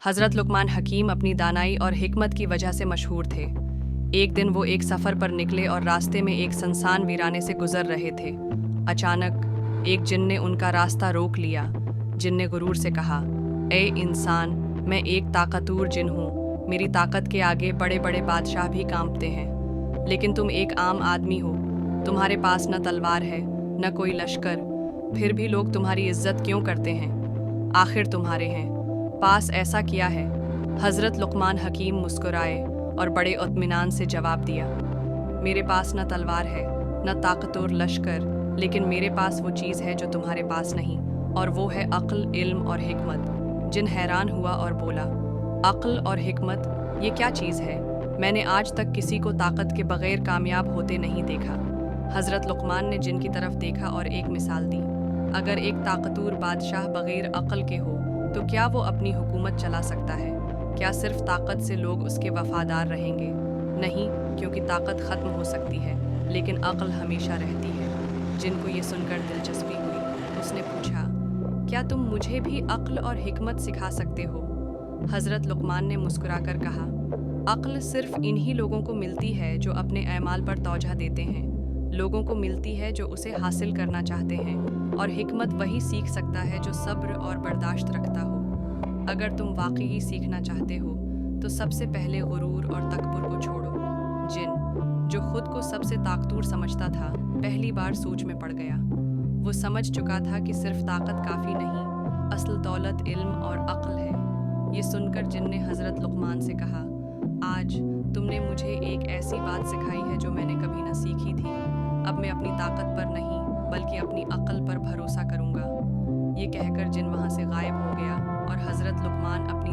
हज़रत लुकमान हकीम अपनी दानाई और हिकमत की वजह से मशहूर थे। एक दिन वो एक सफ़र पर निकले और रास्ते में एक सुनसान वीराने से गुजर रहे थे। अचानक एक जिन ने उनका रास्ता रोक लिया। जिन ने गुरूर से कहा, ए इंसान, मैं एक ताकतवर जिन हूँ। मेरी ताकत के आगे बड़े बड़े बादशाह भी कांपते हैं, लेकिन तुम एक आम आदमी हो। तुम्हारे पास न तलवार है न कोई लश्कर, फिर भी लोग तुम्हारी इज्जत क्यों करते हैं? आखिर तुम्हारे हैं पास ऐसा किया है? हज़रत लुकमान हकीम मुस्कुराए और बड़े इत्मीनान से जवाब दिया, मेरे पास न तलवार है न ताकतवर लश्कर, लेकिन मेरे पास वो चीज़ है जो तुम्हारे पास नहीं, और वो है अक्ल, इल्म और हिकमत। जिन हैरान हुआ और बोला, अक्ल और हिकमत, ये क्या चीज़ है? मैंने आज तक किसी को ताकत के बगैर कामयाब होते नहीं देखा। हज़रत लुकमान ने जिन की तरफ देखा और एक मिसाल दी, अगर एक ताकतवर बादशाह बगैर अक्ल के हो तो क्या वो अपनी हुकूमत चला सकता है? क्या सिर्फ ताकत से लोग उसके वफादार रहेंगे? नहीं, क्योंकि ताकत ख़त्म हो सकती है लेकिन अक्ल हमेशा रहती है। जिनको ये सुनकर दिलचस्पी हुई, उसने पूछा, क्या तुम मुझे भी अक्ल और हिकमत सिखा सकते हो? हज़रत लुकमान ने मुस्कुराकर कहा, अक्ल सिर्फ इन्हीं लोगों को मिलती है जो अपने अमाल पर तवज्जो देते हैं। लोगों को मिलती है जो उसे हासिल करना चाहते हैं, और हिकमत वही सीख सकता है जो सब्र और बर्दाश्त रखता हो। अगर तुम वाकई सीखना चाहते हो तो सबसे पहले गुरूर और तकब्बुर को छोड़ो। जिन, जो खुद को सबसे ताकतवर समझता था, पहली बार सोच में पड़ गया। वो समझ चुका था कि सिर्फ ताकत काफ़ी नहीं, असल दौलत इल्म और अक्ल है। ये सुनकर जिन ने हज़रत लुकमान से कहा, आज तुमने मुझे एक ऐसी बात सिखाई है जो मैंने कभी न सीखी थी। अब मैं अपनी ताकत पर नहीं बल्कि अपनी अक्ल पर भरोसा करूँगा। ये कहकर जिन वहाँ से गायब हो गया और हज़रत लुकमान अपनी